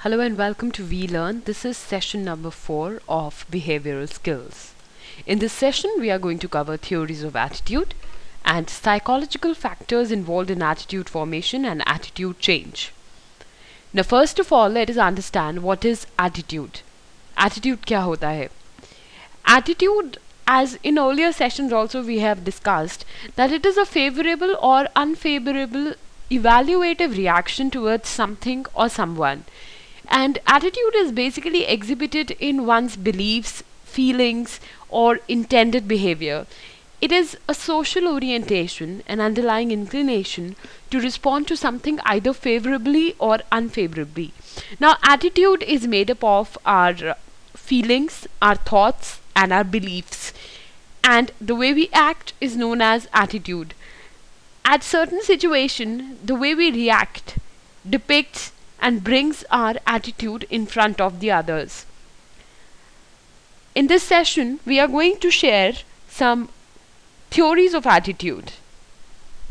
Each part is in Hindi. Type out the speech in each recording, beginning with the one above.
Hello and welcome to VLearn. This is session number 4 of behavioral skills. In this session, we are going to cover theories of attitude and psychological factors involved in attitude formation and attitude change. Now, first of all, let us understand what is attitude. Attitude क्या होता है? Attitude, as in earlier sessions also we have discussed, that it is a favorable or unfavorable evaluative reaction towards something or someone. And attitude is basically exhibited in one's beliefs, feelings, or intended behavior. It is a social orientation, an underlying inclination to respond to something either favorably or unfavorably. Now, attitude is made up of our feelings, our thoughts, and our beliefs. And the way we act is known as attitude. At certain situation, the way we react depicts and brings our attitude in front of the others. In this session, we are going to share some theories of attitude.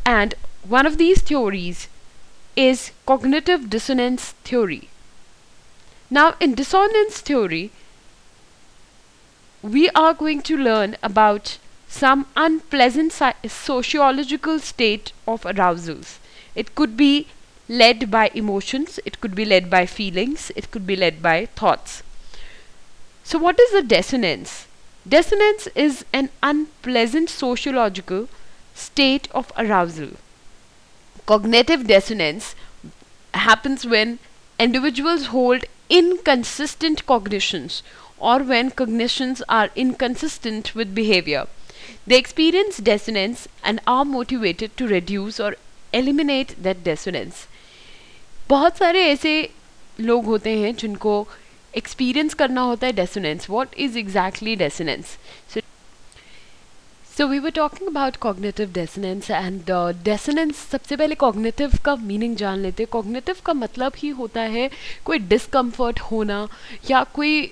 And one of these theories is cognitive dissonance theory. Now, in dissonance theory, we are going to learn about some unpleasant sociological state of arousals. It could be led by emotions, it could be led by feelings, it could be led by thoughts. So what is the dissonance? Dissonance is an unpleasant sociological state of arousal. Cognitive dissonance happens when individuals hold inconsistent cognitions or when cognitions are inconsistent with behavior. They experience dissonance and are motivated to reduce or eliminate that dissonance. बहुत सारे ऐसे लोग होते हैं जिनको एक्सपीरियंस करना होता है dissonance. What is exactly dissonance? So we were talking about cognitive dissonance and dissonance. सबसे पहले कॉग्निटिव का मीनिंग जान लेते हैं. कॉग्निटिव का मतलब ही होता है कोई डिस्कम्फर्ट होना या कोई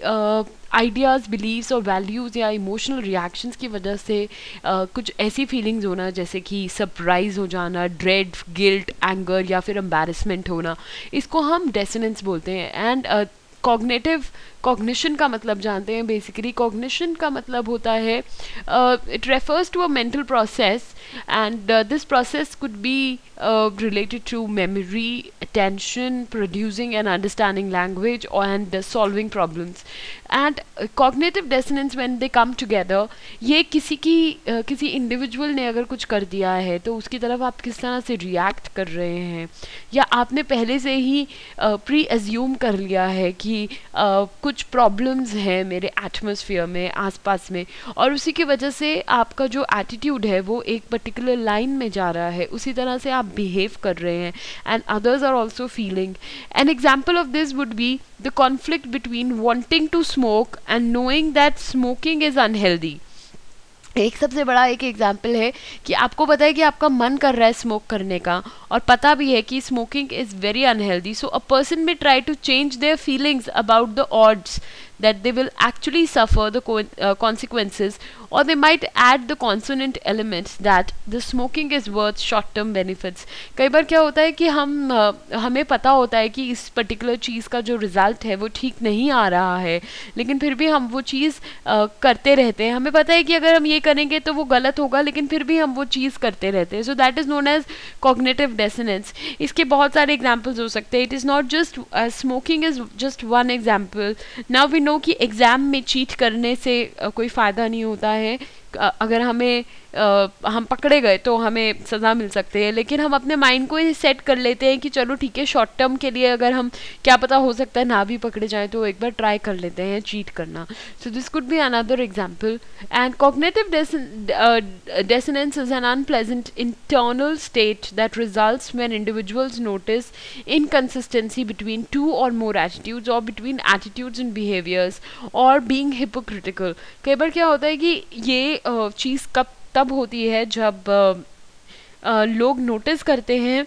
आइडियाज़, बिलीव्स और वैल्यूज़ या इमोशनल रिएक्शंस की वजह से कुछ ऐसी फीलिंग्स होना जैसे कि सरप्राइज हो जाना, ड्रेड, गिल्ट, एंगर या फिर एम्बैरसमेंट होना. इसको हम डेसोनेंस बोलते हैं. एंड कॉग्निटिव कॉग्निशन का मतलब जानते हैं. बेसिकली कॉग्निशन का मतलब होता है it refers to a mental process and this process could be related to memory, attention, producing and understanding language and solving problems. And cognitive dissonance when they come together, ये किसी इंडिविजुअल ने अगर कुछ कर दिया है तो उसकी तरफ आप किस तरह से रिएक्ट कर रहे हैं, या आपने पहले से ही प्री एज्यूम कर लिया है कि कुछ प्रॉब्लम्स हैं मेरे एटमॉस्फेयर में, आसपास में, और उसी की वजह से आपका जो एटीट्यूड है वो एक पर्टिकुलर लाइन में जा रहा है, उसी तरह से आप बिहेव कर रहे हैं. And others are also feeling. An example of this would be the conflict between wanting to smoke and knowing that smoking is unhealthy. एक सबसे बड़ा एक एग्जाम्पल है कि आपको पता है कि आपका मन कर रहा है स्मोक करने का और पता भी है कि smoking is very unhealthy. So a person may try to change their feelings about the odds that they will actually suffer the consequences, or they might add the consonant elements that the smoking is worth short term benefits. कई बार क्या होता है कि हमें पता होता है कि इस पर्टिकुलर चीज़ का जो रिज़ल्ट है वो ठीक नहीं आ रहा है, लेकिन फिर भी हम वो चीज़ करते रहते हैं. हमें पता है कि अगर हम ये करेंगे तो वो गलत होगा, लेकिन फिर भी हम वो चीज़ करते रहते हैं. So that is known as cognitive dissonance. इसके बहुत सारे एग्जाम्पल्स हो सकते हैं. It is not just smoking is just one example. Now we know कि एग्ज़ाम में चीट करने से कोई फ़ायदा नहीं होता है. अगर हम पकड़े गए तो हमें सज़ा मिल सकती है, लेकिन हम अपने माइंड को ये सेट कर लेते हैं कि चलो ठीक है, शॉर्ट टर्म के लिए अगर हम, क्या पता हो सकता है ना भी पकड़े जाएं, तो एक बार ट्राई कर लेते हैं चीट करना. So this could be another example. And cognitive dissonance is an unpleasant internal state that results when individuals notice inconsistency between two or more attitudes or between attitudes and behaviors or being hypocritical. कई बार क्या होता है कि ये चीज़ तब होती है जब लोग नोटिस करते हैं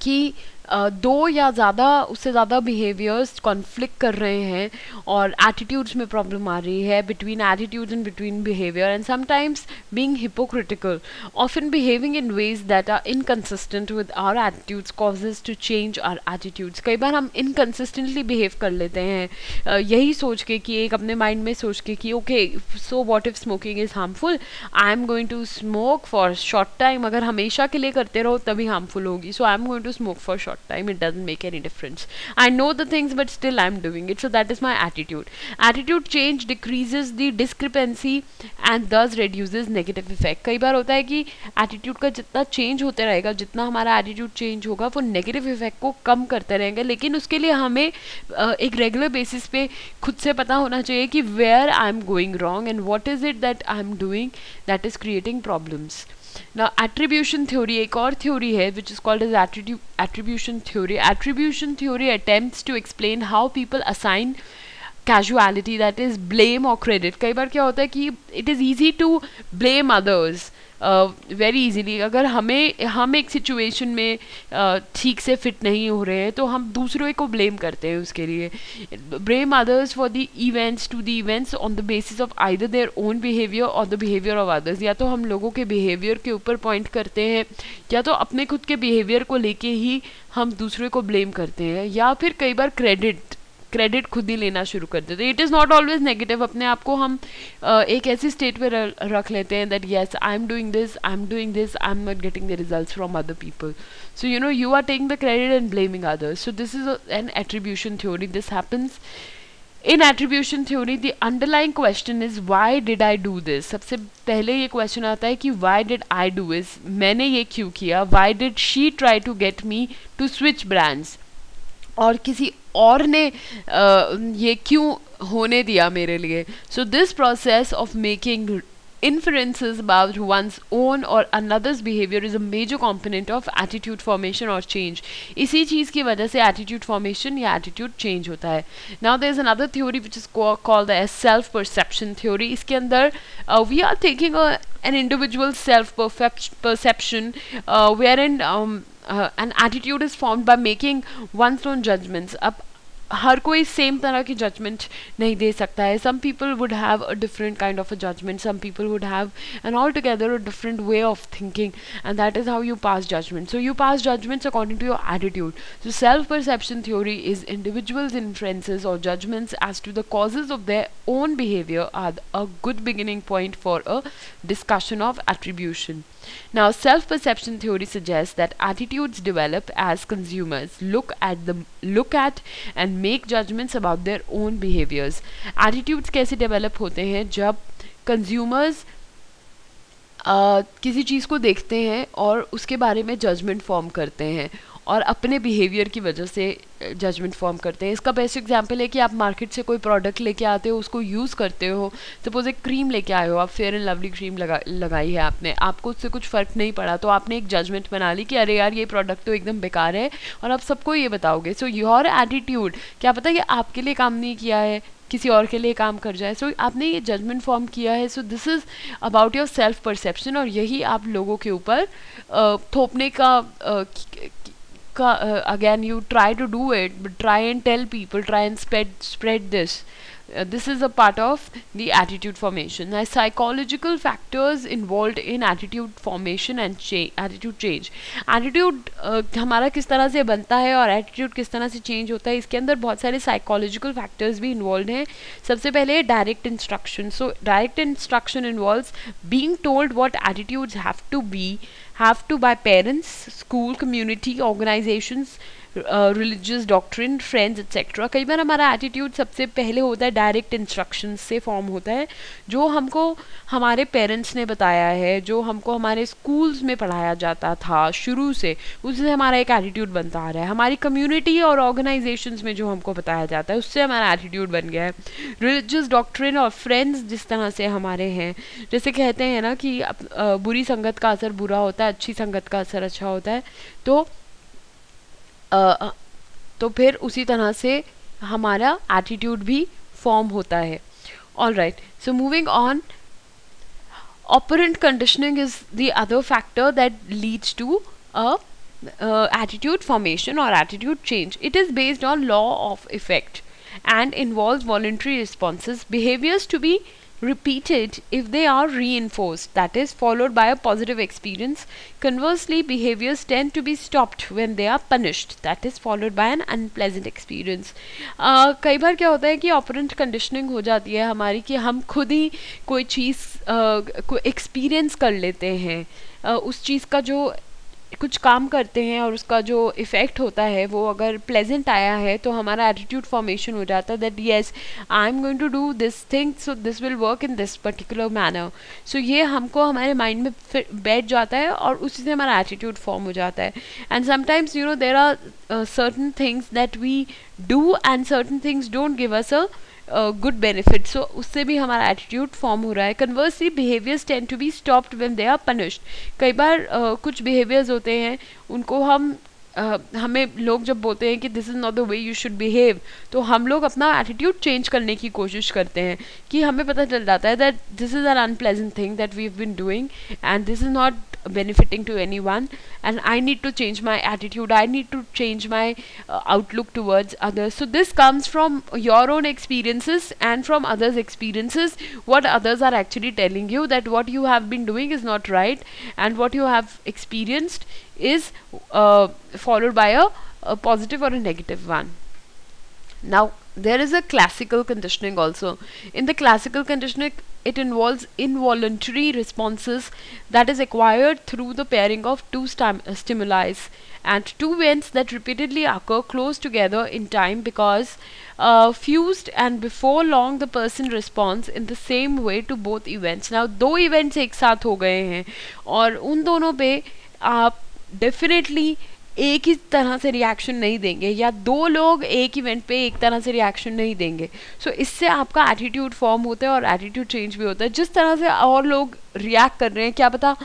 कि दो या ज़्यादा उससे ज़्यादा बिहेवियर्स कॉन्फ्लिक्ट कर रहे हैं और एटीट्यूड्स में प्रॉब्लम आ रही है between attitudes and between behaviour and sometimes being hypocritical, often behaving in ways that are inconsistent with our attitudes causes to change our attitudes. कई बार हम inconsistently behave कर लेते हैं यही सोच के कि एक अपने माइंड में सोच के कि okay so what if smoking is harmful, I am going to smoke for short time. अगर हमेशा के लिए करते रहो तभी हार्मफुल होगी. So I am going to smoke for short time, it doesn't make any difference. I know the things but still I'm doing it. So that is my attitude. Attitude change decreases the discrepancy and thus reduces negative effect. कई बार होता है कि attitude का जितना change होते रहेगा, जितना हमारा attitude change होगा वो negative effect को कम करते रहेंगे. लेकिन उसके लिए हमें एक regular basis पे खुद से पता होना चाहिए कि where I'm going wrong and what is it that I'm doing that is creating problems. Now attribution theory एक और theory है which is called as attribution theory. Attribution theory attempts to explain how people assign casuality, that is blame or credit. कई बार क्या होता है कि it is easy to blame others very easily. अगर हम एक सिचुएशन में ठीक से फिट नहीं हो रहे हैं तो हम दूसरों को ब्लेम करते हैं उसके लिए. Blame others for the events to the events on the basis of either their own behaviour और द बिहेवियर ऑफ अदर्स. या तो हम लोगों के बिहेवियर के ऊपर पॉइंट करते हैं या तो अपने खुद के बिहेवियर को लेके ही हम दूसरे को ब्लेम करते हैं, या फिर कई बार क्रेडिट खुद ही लेना शुरू कर देते. It is not always negative. अपने आप को हम एक ऐसी स्टेट पे रख लेते हैं that yes I am doing this, I am not getting the results from other people. So you are taking the credit and blaming others. So this is an attribution theory. This happens in attribution theory. The underlying question is why did I do this. सबसे पहले ये क्वेश्चन आता है कि why did I do this, मैंने ये क्यों किया. Why did she try to get me to switch brands, और किसी और ने ये क्यों होने दिया मेरे लिए. So this process of making inferences about one's own or another's behavior is a major component of attitude formation or change. इसी चीज़ की वजह से attitude formation या attitude change होता है. Now there is another theory which is called as self perception theory. इसके अंदर we are taking an individual self perception wherein an attitude is formed by making one's own judgments. अब हर कोई सेम तरह की जजमेंट नहीं दे सकता है. Some people would have a different kind of a judgement, some people would have an all together a different way of thinking, and that is how you pass judgement. So you pass judgements according to your attitude. So self perception theory is individuals influences और judgements as to the causes of their own behaviour are a good beginning point for a discussion of attribution. Now, self-perception theory suggests that attitudes develop as consumers look at and make judgments about their own behaviors. Attitudes कैसे develop होते हैं जब consumers किसी चीज़ को देखते हैं और उसके बारे में जजमेंट फॉर्म करते हैं और अपने बिहेवियर की वजह से जजमेंट फॉर्म करते हैं. इसका बेस्ट एग्जांपल है कि आप मार्केट से कोई प्रोडक्ट लेके आते हो, उसको यूज़ करते हो. सपोज एक क्रीम लेके आए हो, आप फेयर एंड लवली क्रीम लगाई है आपने, आपको उससे कुछ फ़र्क नहीं पड़ा, तो आपने एक जजमेंट बना ली कि अरे यार ये प्रोडक्ट तो एकदम बेकार है, और आप सबको ये बताओगे. सो योर एटीट्यूड, क्या पता कि आपके लिए काम नहीं किया है, किसी और के लिए काम कर जाए. सो आपने ये जजमेंट फॉर्म किया है. So this is about your self perception, और यही आप लोगों के ऊपर थोपने का again you try to do it, but try and tell people, try and spread this. This is a part of the attitude formation. Now, psychological factors involved in attitude formation and attitude change. Attitude हमारा किस तरह से बनता है और attitude किस तरह से change होता है, इसके अंदर बहुत सारे psychological factors भी involved हैं. सबसे पहले direct instruction. So direct instruction involves being told what attitudes have to by parents, school, community, organizations, religious doctrine, friends etcetera. कई बार हमारा एटीट्यूड सबसे पहले होता है डायरेक्ट इंस्ट्रक्शन से फॉर्म होता है, जो हमको हमारे पेरेंट्स ने बताया है, जो हमको हमारे स्कूल्स में पढ़ाया जाता था शुरू से, उससे हमारा एक एटीट्यूड बनता आ रहा है. हमारी कम्युनिटी और ऑर्गेनाइजेशंस में जो हमको बताया जाता है उससे हमारा एटीट्यूड बन गया है. रिलीजियस डॉक्ट्रिन और फ्रेंड्स जिस तरह से हमारे हैं, जैसे कहते हैं ना कि बुरी संगत का असर बुरा होता है, अच्छी संगत का असर अच्छा होता है, तो फिर उसी तरह से हमारा एटीट्यूड भी फॉर्म होता है. All right, so moving on, operant conditioning is the other factor that leads to a attitude formation or attitude change. It is based on law of effect and involves voluntary responses, behaviors to be repeated if they are reinforced, that is followed by a positive experience. Conversely, behaviors tend to be stopped when they are punished, that is followed by an unpleasant experience. कई बार क्या होता है कि ऑपरेंट कंडीशनिंग हो जाती है हमारी कि हम खुद ही कोई चीज़ को एक्सपीरियंस कर लेते हैं, उस चीज़ का जो कुछ काम करते हैं और उसका जो इफ़ेक्ट होता है वो अगर प्लेजेंट आया है तो हमारा एटीट्यूड फॉर्मेशन हो जाता है that yes I am going to do this thing so this will work in this particular manner. सो ये हमको हमारे माइंड में बैठ जाता है और उसी से हमारा एटीट्यूड फॉर्म हो जाता है. And sometimes you know there are certain things that we do and certain things don't give us a good benefit, so उससे भी हमारा एटीट्यूड फॉर्म हो रहा है. Conversely behaviours tend to be stopped when they are punished. कई बार कुछ बिहेवियर्स होते हैं उनको हमें लोग जब बोलते हैं कि this is not the way you should behave, तो हम लोग अपना एटीट्यूड चेंज करने की कोशिश करते हैं कि हमें पता चल जाता है that this is an unpleasant thing that we have been doing and this is not benefiting to anyone and I need to change my attitude, I need to change my outlook towards others. So this comes from your own experiences and from others experiences, what others are actually telling you that what you have been doing is not right and what you have experienced is followed by a positive or a negative one. Now there is a classical conditioning also. In the classical conditioning it involves involuntary responses that is acquired through the pairing of two stimuli and two events that repeatedly occur close together in time because fused, and before long the person responds in the same way to both events. Now दो events एक साथ हो गए हैं और उन दोनों पे आप डेफिनेटली एक ही तरह से रिएक्शन नहीं देंगे या दो लोग एक इवेंट पे एक तरह से रिएक्शन नहीं देंगे. सो इससे आपका एटीट्यूड फॉर्म होता है और एटीट्यूड चेंज भी होता है. जिस तरह से और लोग रिएक्ट कर रहे हैं क्या पता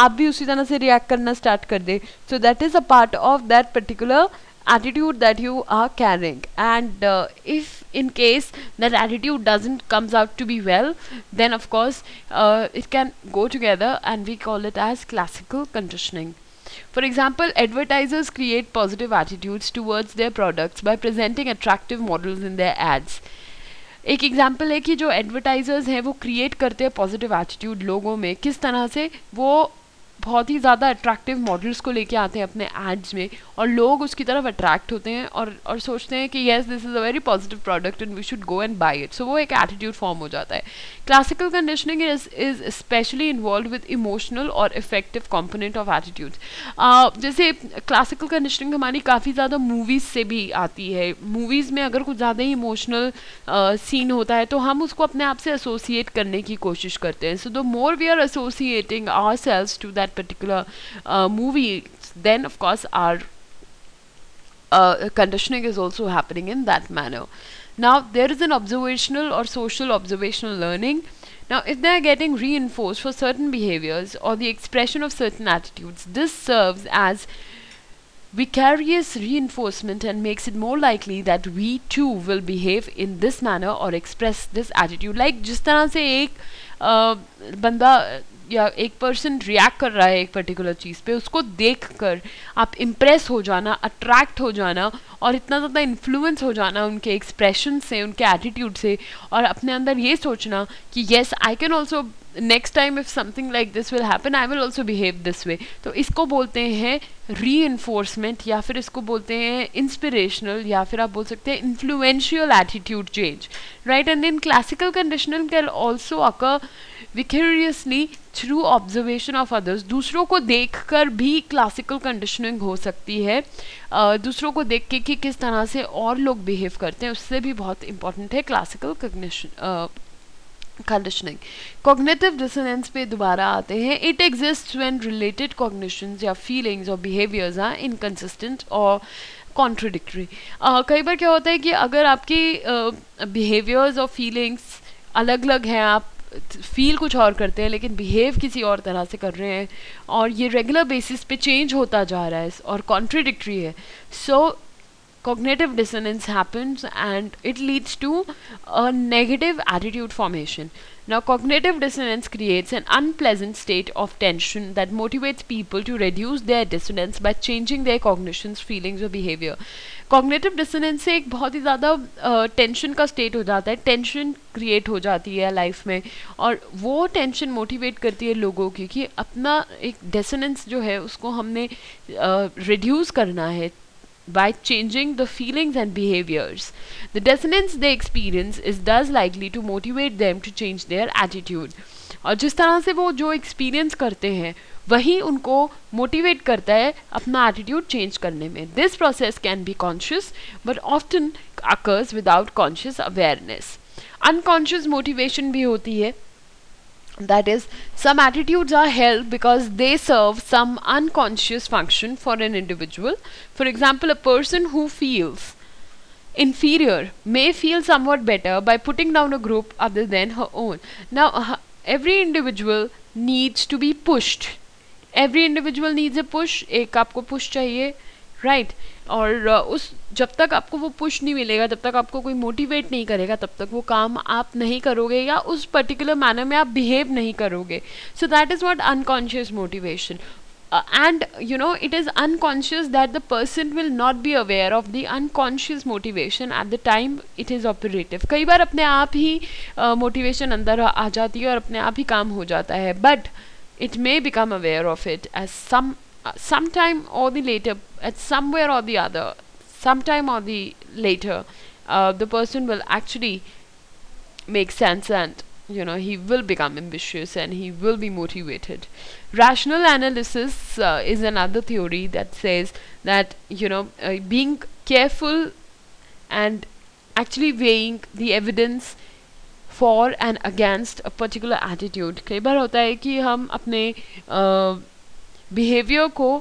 आप भी उसी तरह से रिएक्ट करना स्टार्ट कर दें. सो that is a part of that particular attitude that you are carrying, and if in case that attitude doesn't comes out to be well, then of course it can go together and we call it as classical conditioning. For example, advertisers create positive attitudes towards their products by presenting attractive models in their ads. एक एग्जाम्पल है कि जो एडवर्टाइजर्स हैं वो क्रिएट करते हैं पॉजिटिव एटीट्यूड लोगों में. किस तरह से वो बहुत ही ज़्यादा अट्रैक्टिव मॉडल्स को लेके आते हैं अपने एड्स में और लोग उसकी तरफ अट्रैक्ट होते हैं और सोचते हैं कि yes this is a very positive product and we should go and buy it. So वो एक एटीट्यूड फॉर्म हो जाता है. Classical conditioning is specially involve with emotional और इफेक्टिव कॉम्पोनेंट ऑफ एटीट्यूड. जैसे क्लासिकल कंडीशनिंग हमारी काफ़ी ज़्यादा मूवीज़ से भी आती है. मूवीज़ में अगर कुछ ज़्यादा ही इमोशनल सीन होता है तो हम उसको अपने आप से एसोसिएट करने की कोशिश करते हैं. So the more we are associating ourselves to that particular movie, then of course our conditioning is also happening in that manner. Now there is an observational or social observational learning. Now if they are getting reinforced for certain behaviors or the expression of certain attitudes, this serves as vicarious reinforcement and makes it more likely that we too will behave in this manner or express this attitude. Like जिस तरह से एक बंदा या एक पर्सन रिएक्ट कर रहा है एक पर्टिकुलर चीज़ पे, उसको देखकर आप इम्प्रेस हो जाना, अट्रैक्ट हो जाना और इतना ज़्यादा इन्फ्लुएंस हो जाना उनके एक्सप्रेशन से, उनके एटीट्यूड से, और अपने अंदर ये सोचना कि yes I can also next time if something like this will happen I will also behave this way. तो इसको बोलते हैं री इन्फोर्समेंट या फिर इसको बोलते हैं इंस्पिरेशनल या फिर आप बोल सकते हैं influential attitude change, right. And in classical conditioning can also occur vicariously through observation of others. दूसरों को देखकर भी क्लासिकल कंडीशनिंग हो सकती है. दूसरों को देख के कि किस तरह से और लोग बिहेव करते हैं उससे भी बहुत इंपॉर्टेंट है क्लासिकल कंडीशनिंग. कॉग्निटिव डिसोनेंस पे दोबारा आते हैं. It exist when related cognitions या फीलिंग्स और बिहेवियर्स आर इनकंसिस्टेंट और कॉन्ट्रडिक्टरी. कई बार क्या होता है कि अगर आपकी बिहेवियर्स और फीलिंग्स अलग अलग हैं, आप फील कुछ और करते हैं लेकिन बिहेव किसी और तरह से कर रहे हैं और ये रेगुलर बेसिस पे चेंज होता जा रहा है और कॉन्ट्रडिक्टरी है. सो cognitive dissonance happens and it leads to a negative attitude formation. Now, cognitive dissonance creates an unpleasant state of tension that motivates people to reduce their dissonance by changing their cognitions, feelings or behavior. Cognitive dissonance से एक बहुत ही ज़्यादा टेंशन का स्टेट हो जाता है, टेंशन क्रिएट हो जाती है लाइफ में, और वो टेंशन मोटिवेट करती है लोगों की कि अपना एक डिसोनेंस जो है उसको हमने रिड्यूस करना है by changing the feelings and behaviors. The dissonance they experience is thus likely to motivate them to change their attitude. और जिस तरह से वो जो एक्सपीरियंस करते हैं वही उनको मोटिवेट करता है अपना एटीट्यूड चेंज करने में. This process can be conscious but often occurs without conscious awareness. Unconscious motivation भी होती है. That is, some attitudes are held because they serve some unconscious function for an individual. For example, a person who feels inferior may feel somewhat better by putting down a group other than her own. Now, every individual needs to be pushed. Every individual needs a push. एक आपको push चाहिए, right? और उस जब तक आपको वो पुश नहीं मिलेगा, जब तक आपको कोई मोटिवेट नहीं करेगा, तब तक वो काम आप नहीं करोगे या उस पर्टिकुलर मैनर में आप बिहेव नहीं करोगे. सो that is what unconscious motivation. And you know, it is unconscious that the person will not be aware of the unconscious motivation at the time it is operative. कई बार अपने आप ही मोटिवेशन अंदर आ जाती है और अपने आप ही काम हो जाता है, but it may become aware of it as sometime or the later, at somewhere or the other, sometime or the later, the person will actually make sense, and you know, he will become ambitious and he will be motivated. Rational analysis is another theory that says that, you know, being careful and actually weighing the evidence for and against a particular attitude. कई बार होता है कि हम अपने बिहेवियर को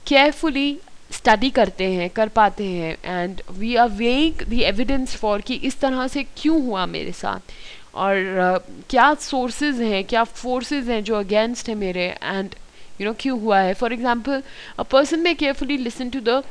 केयरफुली स्टडी करते हैं, कर पाते हैं, and we are weighing the evidence for कि इस तरह से क्यों हुआ मेरे साथ, और क्या सोर्सेज हैं, क्या फोर्सेज हैं जो अगेंस्ट है मेरे, एंड यू नो क्यों हुआ है. For example, a person may carefully listen to the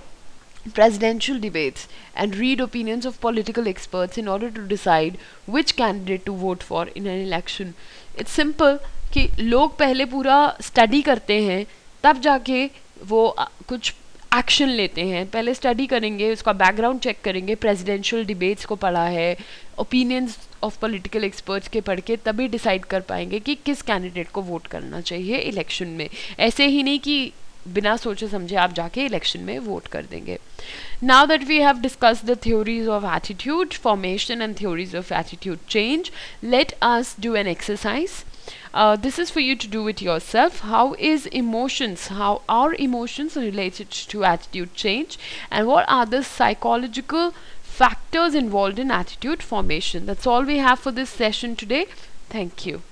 presidential debates and read opinions of political experts in order to decide which candidate to vote for in an election. It's simple कि लोग पहले पूरा स्टडी करते हैं तब जाके वो कुछ एक्शन लेते हैं. पहले स्टडी करेंगे, उसका बैकग्राउंड चेक करेंगे, प्रेसिडेंशियल डिबेट्स को पढ़ा है, ओपिनियंस ऑफ पॉलिटिकल एक्सपर्ट्स के पढ़ के तभी डिसाइड कर पाएंगे कि किस कैंडिडेट को वोट करना चाहिए इलेक्शन में. ऐसे ही नहीं कि बिना सोचे समझे आप जाके इलेक्शन में वोट कर देंगे. Now that we have discussed the theories of attitude formation and theories of attitude change, let us do an exercise. This is for you to do it yourself. How are emotions related to attitude change, and what are the psychological factors involved in attitude formation? That's all we have for this session today. Thank you.